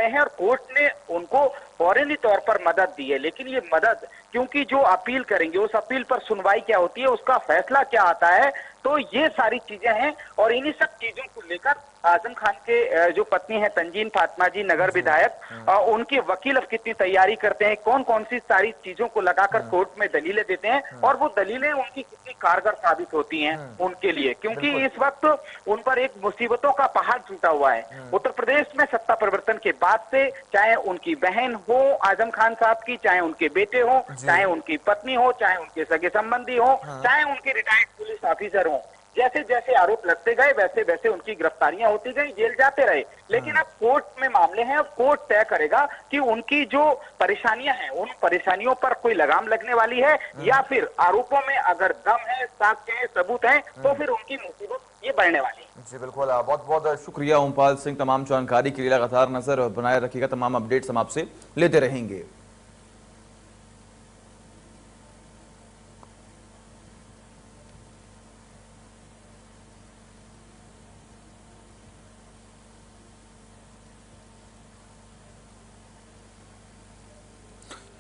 गए हैं और कोर्ट ने उनको फौरनी तौर पर मदद दी है। लेकिन ये मदद, क्योंकि जो अपील करेंगे उस अपील पर सुनवाई क्या होती है, उसका फैसला क्या आता है, तो ये सारी चीजें हैं। और इन्हीं सब चीजों को लेकर आजम खान के जो पत्नी है तंजीन फातिमा जी, नगर विधायक, उनके वकील अब कितनी तैयारी करते हैं, कौन कौन सी सारी चीजों को लगाकर कोर्ट में दलीलें देते हैं, और वो दलीलें उनकी कितनी कारगर साबित होती हैं उनके लिए, क्योंकि इस वक्त उन पर एक मुसीबतों का पहाड़ टूटा हुआ है। उत्तर प्रदेश में सत्ता परिवर्तन के बाद से, चाहे उनकी बहन हो आजम खान साहब की, चाहे उनके बेटे हो, चाहे उनकी पत्नी हो, चाहे उनके सगे संबंधी हो, चाहे उनके रिटायर्ड पुलिस ऑफिसर हो, जैसे जैसे आरोप लगते गए वैसे वैसे उनकी गिरफ्तारियां होती गई, जेल जाते रहे। लेकिन अब कोर्ट में मामले हैं, अब कोर्ट तय करेगा कि उनकी जो परेशानियां हैं उन परेशानियों पर कोई लगाम लगने वाली है, या फिर आरोपों में अगर दम है, साक्ष्य है, सबूत है, तो फिर उनकी मुसीबत ये बढ़ने वाली है। जी बिल्कुल, बहुत बहुत शुक्रिया ओमपाल सिंह, तमाम जानकारी के लिए लगातार नजर बनाए रखिएगा, तमाम अपडेट्स हम आपसे लेते रहेंगे।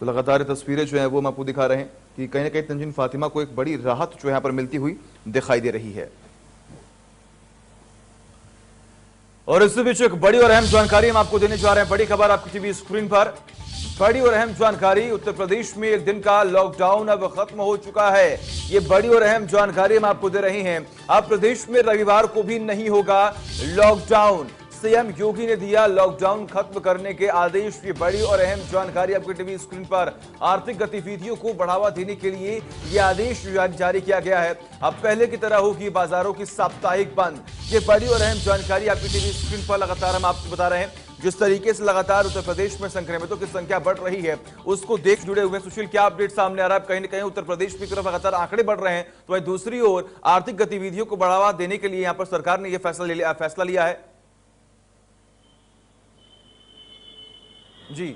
तो लगातार तस्वीरें जो है वो हम आपको दिखा रहे हैं कि कहीं ना कहीं तंजीन फातिमा को एक बड़ी राहत जो यहाँ पर मिलती हुई दिखाई दे रही है। और इस बीच एक बड़ी और अहम जानकारी हम आपको देने जा रहे हैं, बड़ी खबर आपकी टीवी स्क्रीन पर, बड़ी और अहम जानकारी। उत्तर प्रदेश में एक दिन का लॉकडाउन अब खत्म हो चुका है। ये बड़ी और अहम जानकारी हम आपको दे रहे हैं। अब प्रदेश में रविवार को भी नहीं होगा लॉकडाउन। सीएम योगी ने दिया लॉकडाउन खत्म करने के आदेश। ये बड़ी और अहम जानकारी आपकी टीवी स्क्रीन पर। आर्थिक गतिविधियों को बढ़ावा देने के लिए यह आदेश जारी किया गया है। अब पहले की तरह होगी बाजारों की साप्ताहिक बंद। ये बड़ी और अहम जानकारी आपकी टीवी स्क्रीन पर लगातार हम आपको बता रहे हैं। जिस तरीके से लगातार उत्तर प्रदेश में संक्रमितों की संख्या बढ़ रही है उसको देख जुड़े हुए सुशील क्या अपडेट सामने आ रहा है? कहीं न कहीं उत्तर प्रदेश की तरफ लगातार आंकड़े बढ़ रहे हैं, तो वहीं दूसरी ओर आर्थिक गतिविधियों को बढ़ावा देने के लिए यहां पर सरकार ने यह फैसला लिया है। जी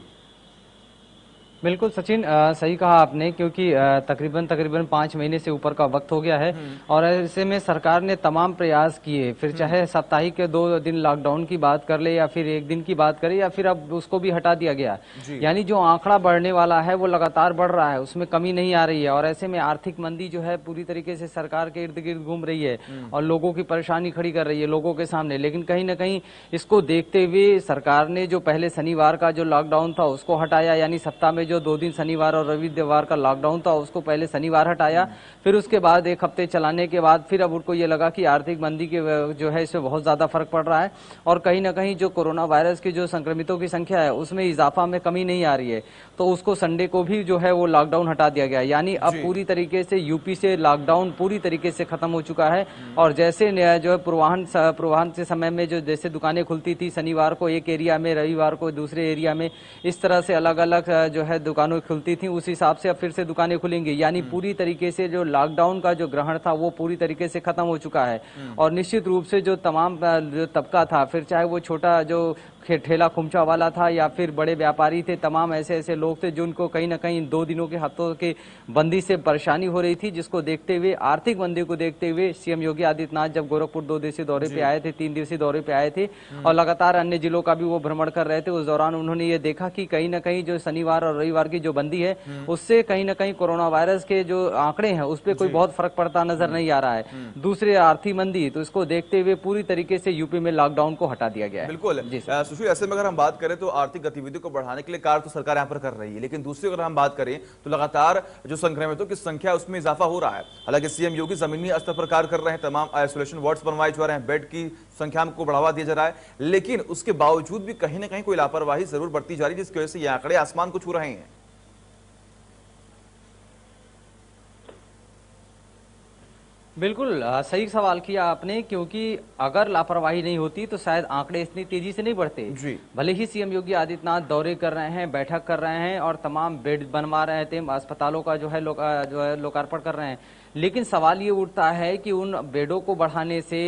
बिल्कुल सचिन, सही कहा आपने, क्योंकि तकरीबन 5 महीने से ऊपर का वक्त हो गया है और ऐसे में सरकार ने तमाम प्रयास किए, फिर चाहे साप्ताहिक के 2 दिन लॉकडाउन की बात कर ले या फिर 1 दिन की बात करें, या फिर अब उसको भी हटा दिया गया। यानी जो आंकड़ा बढ़ने वाला है वो लगातार बढ़ रहा है, उसमें कमी नहीं आ रही है। और ऐसे में आर्थिक मंदी जो है पूरी तरीके से सरकार के इर्द गिर्द घूम रही है और लोगों की परेशानी खड़ी कर रही है लोगों के सामने। लेकिन कहीं ना कहीं इसको देखते हुए सरकार ने जो पहले शनिवार का जो लॉकडाउन था उसको हटाया, यानी सप्ताह में जो 2 दिन शनिवार और रविवार का लॉकडाउन था उसको पहले शनिवार हटाया, फिर उसके बाद 1 हफ्ते चलाने के बाद फिर अब उनको ये लगा कि आर्थिक मंदी के जो है इससे बहुत ज्यादा फर्क पड़ रहा है और कहीं ना कहीं जो कोरोना वायरस के जो संक्रमितों की संख्या है उसमें इजाफा में कमी नहीं आ रही है, तो उसको संडे को भी जो है वो लॉकडाउन हटा दिया गया। यानी अब पूरी तरीके से यूपी से लॉकडाउन पूरी तरीके से खत्म हो चुका है। और जैसे जो है पूर्वाह्न से समय में जो जैसे दुकानें खुलती थी, शनिवार को एक एरिया में, रविवार को दूसरे एरिया में, इस तरह से अलग अलग जो है दुकानें खुलती थी, उस हिसाब से अब फिर से दुकानें खुलेंगी। यानी पूरी तरीके से जो लॉकडाउन का जो ग्रहण था वो पूरी तरीके से खत्म हो चुका है। और निश्चित रूप से जो तमाम जो तबका था, फिर चाहे वो छोटा जो ठेला खुमचा वाला था या फिर बड़े व्यापारी थे, तमाम ऐसे ऐसे लोग थे जिनको कहीं ना कहीं 2 दिनों के हफ्तों के बंदी से परेशानी हो रही थी, जिसको देखते हुए, आर्थिक मंदी को देखते हुए सीएम योगी आदित्यनाथ जब गोरखपुर 2 दिवसीय दौरे पे आए थे, 3 दिवसीय दौरे पे आए थे और लगातार अन्य जिलों का भी वो भ्रमण कर रहे थे, उस दौरान उन्होंने ये देखा कि कहीं ना कहीं जो शनिवार और रविवार की जो बंदी है उससे कहीं ना कहीं कोरोना वायरस के जो आंकड़े हैं उस पर कोई बहुत फर्क पड़ता नजर नहीं आ रहा है। दूसरे आर्थिक मंदी, तो इसको देखते हुए पूरी तरीके से यूपी में लॉकडाउन को हटा दिया गया है। बिल्कुल सुशील, ऐसे में अगर हम बात करें तो आर्थिक गतिविधियों को बढ़ाने के लिए कार्य तो सरकार यहां पर कर रही है, लेकिन दूसरी अगर हम बात करें तो लगातार जो संक्रमितों की संख्या उसमें इजाफा हो रहा है। हालांकि सीएम योगी जमीनी स्तर पर कार्य कर रहे हैं, तमाम आइसोलेशन वार्ड्स बनवाए जा रहे हैं, बेड की संख्या को बढ़ावा दिया जा रहा है, लेकिन उसके बावजूद भी कहीं ना कहीं कोई लापरवाही जरूर बढ़ती जा रही है, जिसकी वजह से ये आंकड़े आसमान को छू रहे हैं। बिल्कुल सही सवाल किया आपने, क्योंकि अगर लापरवाही नहीं होती तो शायद आंकड़े इतनी तेजी से नहीं बढ़ते। भले ही सीएम योगी आदित्यनाथ दौरे कर रहे हैं, बैठक कर रहे हैं और तमाम बेड बनवा रहे थे, अस्पतालों का जो है लोकार्पण कर रहे हैं, लेकिन सवाल ये उठता है कि उन बेडों को बढ़ाने से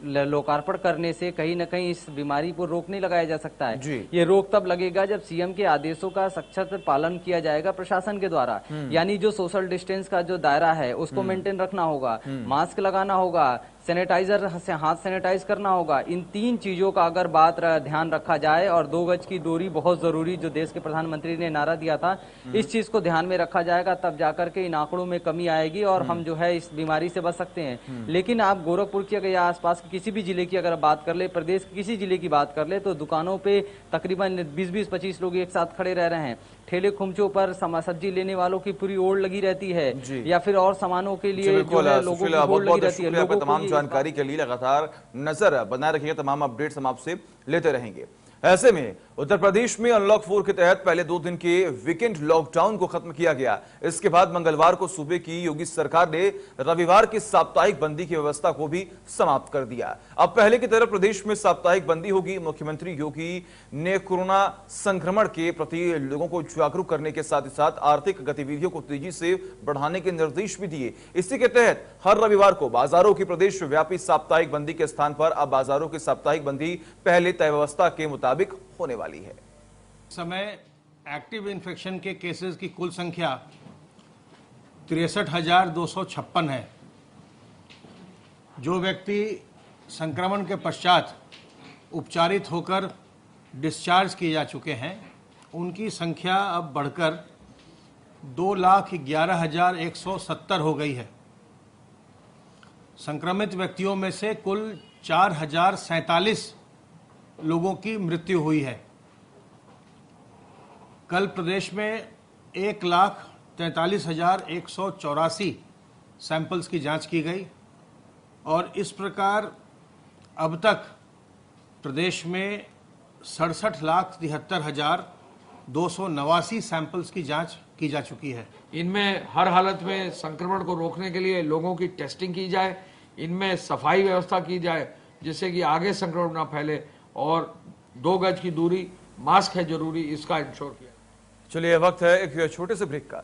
लोकार्पण करने से कहीं न कहीं इस बीमारी को रोक नहीं लगाया जा सकता है। जी। ये रोक तब लगेगा जब सीएम के आदेशों का सख्त पालन किया जाएगा प्रशासन के द्वारा। यानी जो सोशल डिस्टेंस का जो दायरा है उसको मेंटेन रखना होगा, मास्क लगाना होगा, सैनिटाइजर से हाथ सैनिटाइज करना होगा। इन 3 चीजों का अगर ध्यान रखा जाए और 2 गज की दूरी बहुत जरूरी, जो देश के प्रधानमंत्री ने नारा दिया था, इस चीज को ध्यान में रखा जाएगा, तब जाकर के इन आंकड़ों में कमी आएगी और हम जो है इस बीमारी से बच सकते हैं। लेकिन आप गोरखपुर की या आसपास की किसी भी जिले की अगर बात कर ले, प्रदेश के किसी जिले की बात कर ले, तो दुकानों पे तकरीबन 20-25 लोग एक साथ खड़े रह रहे हैं। ठेले खुमचों पर सब्जी लेने वालों की पूरी ओड़ लगी रहती है, या फिर और सामानों के लिए जो है लोगों की ओड़ लगी रहती है। तमाम जानकारी के लिए लगातार नजर बनाए रखिएगा, तमाम अपडेट्स हम आपसे लेते रहेंगे। ऐसे में उत्तर प्रदेश में अनलॉक 4 के तहत पहले 2 दिन के वीकेंड लॉकडाउन को खत्म किया गया। इसके बाद मंगलवार को सूबे की योगी सरकार ने रविवार की साप्ताहिक बंदी की व्यवस्था को भी समाप्त कर दिया। अब पहले की तरह प्रदेश में साप्ताहिक बंदी होगी। मुख्यमंत्री योगी ने कोरोना संक्रमण के प्रति लोगों को जागरूक करने के साथ ही साथ आर्थिक गतिविधियों को तेजी से बढ़ाने के निर्देश भी दिए। इसी के तहत हर रविवार को बाजारों की प्रदेश व्यापी साप्ताहिक बंदी के स्थान पर अब बाजारों की साप्ताहिक बंदी पहले तय व्यवस्था के मुताबिक होने वाली है। समय एक्टिव इन्फेक्शन के केसेस की कुल संख्या 63,256 है। जो व्यक्ति संक्रमण के पश्चात उपचारित होकर डिस्चार्ज किए जा चुके हैं, उनकी संख्या अब बढ़कर 2,11,170 हो गई है। संक्रमित व्यक्तियों में से कुल 4,047 लोगों की मृत्यु हुई है। कल प्रदेश में 1,43,184 सैंपल्स की जांच की गई और इस प्रकार अब तक प्रदेश में 67,73,289 सैंपल्स की जांच की जा चुकी है। इनमें हर हालत में संक्रमण को रोकने के लिए लोगों की टेस्टिंग की जाए, इनमें सफाई व्यवस्था की जाए जिससे कि आगे संक्रमण ना फैले, और 2 गज की दूरी, मास्क है जरूरी, इसका इंश्योर किया। चलिए वक्त है एक छोटे से ब्रेक का।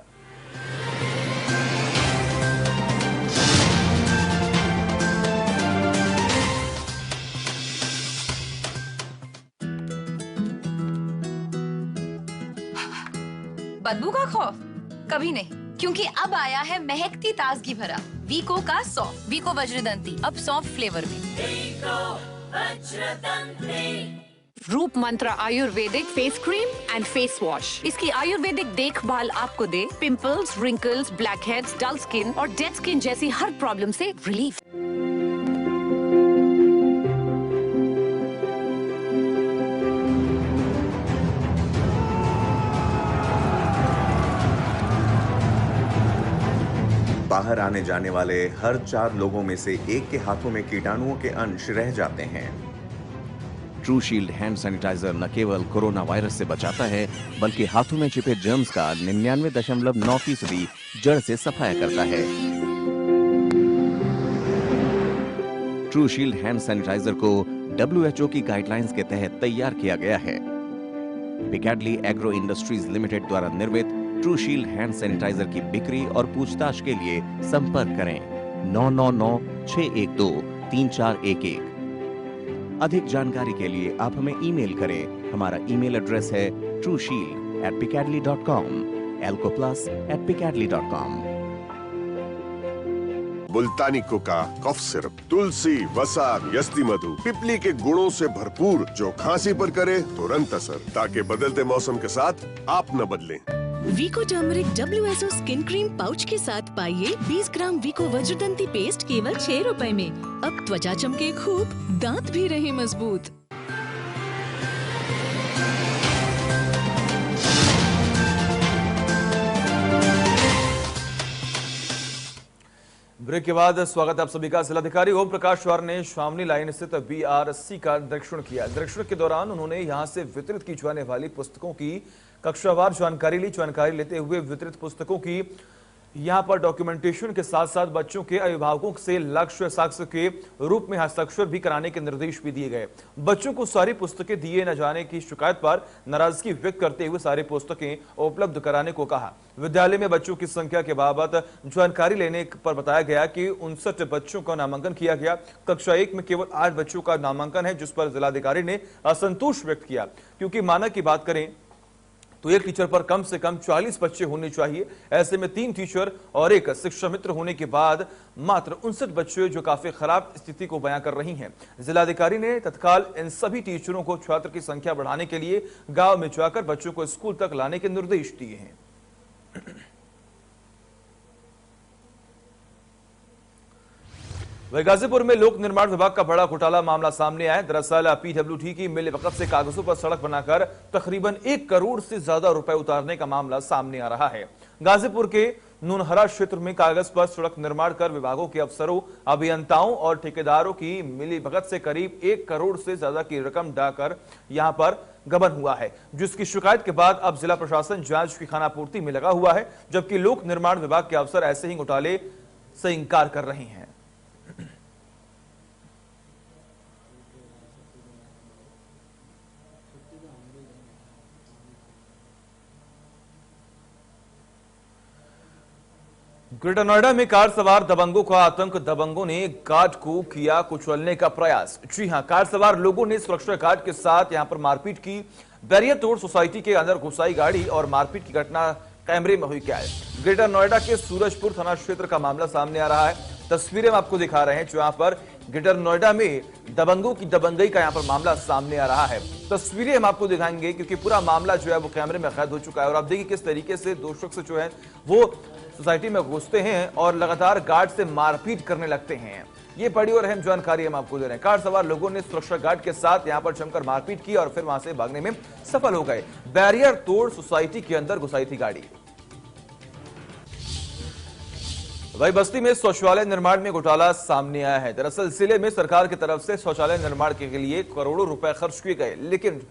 बदबू का खौफ कभी नहीं, क्योंकि अब आया है महकती ताजगी भरा वीको का सौंफ, वीको वज्रदंती, अब सौंफ फ्लेवर में। Roop Mantra ayurvedic face cream and face wash. इसकी आयुर्वेदिक देखभाल आपको दे pimples, wrinkles, blackheads, dull skin और डेड स्किन जैसी हर प्रॉब्लम से रिलीफ। बाहर आने जाने वाले हर 4 लोगों में से एक के हाथों में कीटाणुओं के अंश रह जाते हैं। ट्रू शील्ड हैंड सैनिटाइजर न केवल कोरोना वायरस से बचाता है, बल्कि हाथों में छिपे जर्म्स का 99.9% जड़ से सफाया करता है। ट्रू शील्ड हैंड सैनिटाइजर को WHO की गाइडलाइंस के तहत तैयार किया गया है। पिकैडली एग्रो इंडस्ट्रीज लिमिटेड द्वारा निर्मित ट्रू शील्ड हैंड सैनिटाइजर की बिक्री और पूछताछ के लिए संपर्क करें 999-612-3411। अधिक जानकारी के लिए आप हमें ईमेल करें। हमारा ईमेल एड्रेस है trueshield@picadly.com, alcoplas@picadly.com। मुल्तानी कोका, कफ सिरप, तुलसी, वसा, यस्ती मधु, पिपली के गुणों से भरपूर, जो खांसी पर करे तुरंत असर, ताकि बदलते मौसम के साथ आप न बदलें। Vicco turmeric WHO skin cream pouch के साथ पाइए 20 ग्राम वीको वज्रदंती पेस्ट केवल 6 रुपए में। अब त्वचा चमके खूब, दांत भी रहे मजबूत। ब्रेक के बाद स्वागत है आप सभी का। जिलाधिकारी ओम प्रकाश वार ने शामली लाइन स्थित BRC का निरीक्षण किया। निरीक्षण के दौरान उन्होंने यहां से वितरित की जाने वाली पुस्तकों की कक्षावार जानकारी ली। जानकारी लेते हुए वितरित पुस्तकों की यहां पर डॉक्यूमेंटेशन के साथ साथ बच्चों के अभिभावकों से लक्ष्य साक्ष्य के रूप में हस्ताक्षर भी कराने के निर्देश भी दिए गए। बच्चों को सारी पुस्तकें दिए न जाने की शिकायत पर नाराजगी व्यक्त करते हुए सारी पुस्तकें उपलब्ध कराने को कहा। विद्यालय में बच्चों की संख्या के बाबत जानकारी लेने पर बताया गया कि 59 बच्चों का नामांकन किया गया। कक्षा 1 में केवल 8 बच्चों का नामांकन है, जिस पर जिलाधिकारी ने असंतोष व्यक्त किया, क्योंकि मानक की बात करें तो एक टीचर पर कम से कम 40 बच्चे होने चाहिए। ऐसे में 3 टीचर और एक शिक्षा मित्र होने के बाद मात्र 59 बच्चे, जो काफी खराब स्थिति को बयां कर रही हैं। जिलाधिकारी ने तत्काल इन सभी टीचरों को छात्र की संख्या बढ़ाने के लिए गांव में जाकर बच्चों को स्कूल तक लाने के निर्देश दिए हैं। वही गाजीपुर में लोक निर्माण विभाग का बड़ा घोटाला मामला सामने आया। दरअसल पीडब्ल्यूडी की मिलीभगत से कागजों पर सड़क बनाकर तकरीबन 1 करोड़ से ज्यादा रुपए उतारने का मामला सामने आ रहा है। गाजीपुर के नूनहरा क्षेत्र में कागज पर सड़क निर्माण कर विभागों के अफसरों, अभियंताओं और ठेकेदारों की मिलीभगत से करीब 1 करोड़ से ज्यादा की रकम डाकर यहां पर गबन हुआ है, जिसकी शिकायत के बाद अब जिला प्रशासन जांच की खानापूर्ति में लगा हुआ है, जबकि लोक निर्माण विभाग के अफसर ऐसे ही घोटाले से इंकार कर रहे हैं। ग्रेटर नोएडा में कार सवार दबंगों का आतंक। दबंगों ने गार्ड को किया कुचलने का प्रयास। जी हां, कार सवार लोगों ने सुरक्षा गार्ड के साथ यहां पर मारपीट की। बैरियर तोड़ सोसाइटी के अंदर घुसाई गाड़ी और मारपीट की घटना कैमरे में हुई कैद। ग्रेटर नोएडा के सूरजपुर थाना क्षेत्र का मामला सामने आ रहा है। तस्वीरें हम आपको दिखा रहे हैं, जहां पर ग्रेटर नोएडा में दबंगों की दबंगई का यहां पर मामला सामने आ रहा है। तस्वीरें हम आपको दिखाएंगे, क्योंकि पूरा मामला जो है वो कैमरे में कैद हो चुका है। और आप देखिए किस तरीके से दो शख्स जो है वो सोसाइटी में घुसते हैं और लगातार गार्ड से मारपीट करने लगते हैं। ये बड़ी और अहम जानकारी हम आपको दे रहे हैं। कार सवार लोगों ने सुरक्षा गार्ड के साथ यहां पर जमकर मारपीट की और फिर वहां से भागने में सफल हो गए। बैरियर तोड़ सोसाइटी के अंदर घुसाई थी गाड़ी। वही बस्ती में शौचालय निर्माण में घोटाला सामने आया है। दरअसल जिले में सरकार की तरफ से शौचालय निर्माण के लिए करोड़ों रुपए खर्च किए गए, लेकिन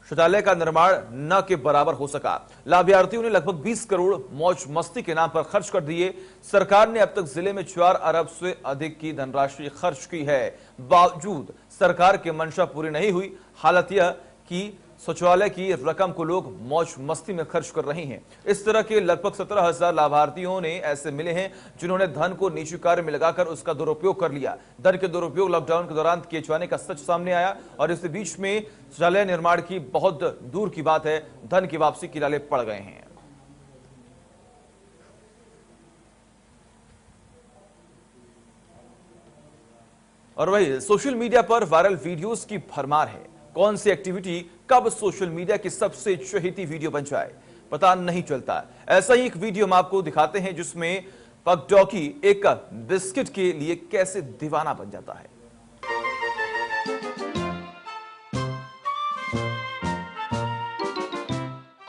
शौचालय का निर्माण न के बराबर हो सका। लाभार्थियों ने लगभग 20 करोड़ मौज मस्ती के नाम पर खर्च कर दिए। सरकार ने अब तक जिले में 4 अरब से अधिक की धनराशि खर्च की है। बावजूद सरकार की मंशा पूरी नहीं हुई। हालत यह कि शौचालय की रकम को लोग मौज मस्ती में खर्च कर रहे हैं। इस तरह के लगभग 17,000 लाभार्थियों ने ऐसे मिले हैं जिन्होंने धन को निजी कार्य में लगाकर उसका दुरुपयोग कर लिया। धन के दुरुपयोग लॉकडाउन के दौरान किए जाने का सच सामने आया और इस बीच में शौचालय निर्माण की बहुत दूर की बात है, धन की वापसी के लाले पड़ गए हैं। और वही सोशल मीडिया पर वायरल वीडियोस की भरमार है। कौन सी एक्टिविटी कब सोशल मीडिया की सबसे चहेती वीडियो बन जाए पता नहीं चलता। ऐसा ही एक वीडियो हम आपको दिखाते हैं जिसमें पग डॉगी एक बिस्किट के लिए कैसे दीवाना बन जाता है।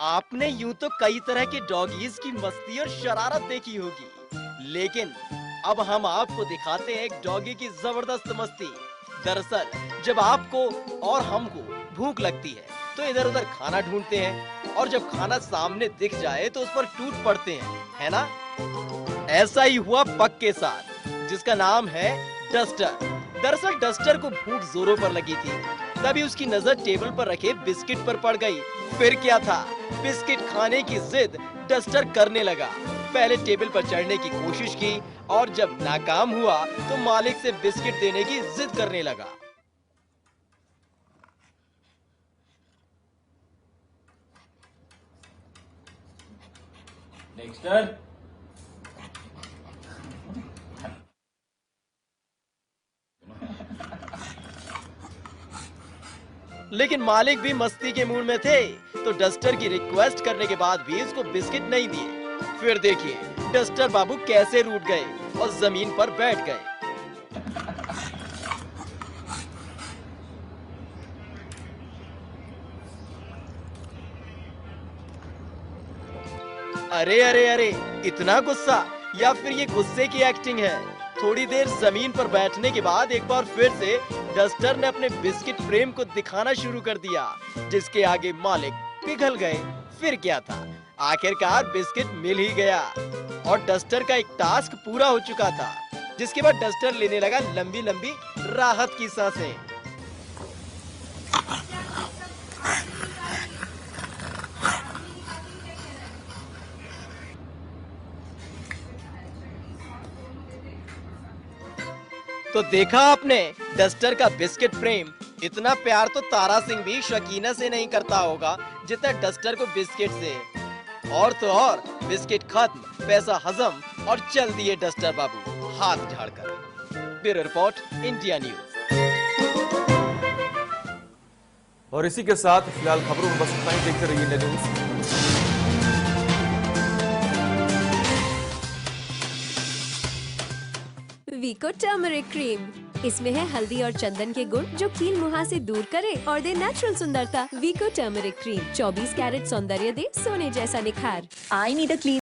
आपने यूं तो कई तरह के डॉगीज की मस्ती और शरारत देखी होगी, लेकिन अब हम आपको दिखाते हैं एक डॉगी की जबरदस्त मस्ती। दरअसल जब आपको और हमको भूख लगती है तो इधर उधर खाना ढूंढते हैं और जब खाना सामने दिख जाए तो उस पर टूट पड़ते हैं, है ना? ऐसा ही हुआ पग के साथ, जिसका नाम है डस्टर। दरअसल डस्टर को भूख जोरों पर लगी थी, तभी उसकी नजर टेबल पर रखे बिस्किट पर पड़ गई। फिर क्या था, बिस्किट खाने की जिद डस्टर करने लगा। पहले टेबल पर चढ़ने की कोशिश की और जब नाकाम हुआ तो मालिक से बिस्किट देने की जिद करने लगा। डेक्स्टर, लेकिन मालिक भी मस्ती के मूड में थे, तो डस्टर की रिक्वेस्ट करने के बाद भी उसको बिस्किट नहीं दिए। फिर देखिए डस्टर बाबू कैसे रूठ गए और जमीन पर बैठ गए। अरे अरे अरे, इतना गुस्सा, या फिर ये गुस्से की एक्टिंग है? थोड़ी देर जमीन पर बैठने के बाद एक बार फिर से डस्टर ने अपने बिस्किट फ्रेम को दिखाना शुरू कर दिया, जिसके आगे मालिक पिघल गए। फिर क्या था, आखिरकार बिस्किट मिल ही गया और डस्टर का एक टास्क पूरा हो चुका था, जिसके बाद डस्टर लेने लगा लंबी लंबी राहत की सांसें। तो देखा आपने डस्टर का बिस्किट प्रेम। इतना प्यार तो तारा सिंह भी शकीना से नहीं करता होगा जितना डस्टर को बिस्किट से। और तो और बिस्किट खत्म, पैसा हजम और चल दिए डस्टर बाबू हाथ झाड़कर। Bureau report, India news. और इसी के साथ फिलहाल खबरों में बस इतना ही। देखते रहिए इंडिया न्यूज। वीको टर्मरिक क्रीम, इसमें है हल्दी और चंदन के गुण जो कील मुहासे दूर करे और दे नेचुरल सुंदरता। वीको टर्मरिक क्रीम 24 कैरेट सौंदर्य दे सोने जैसा निखार। I need a clean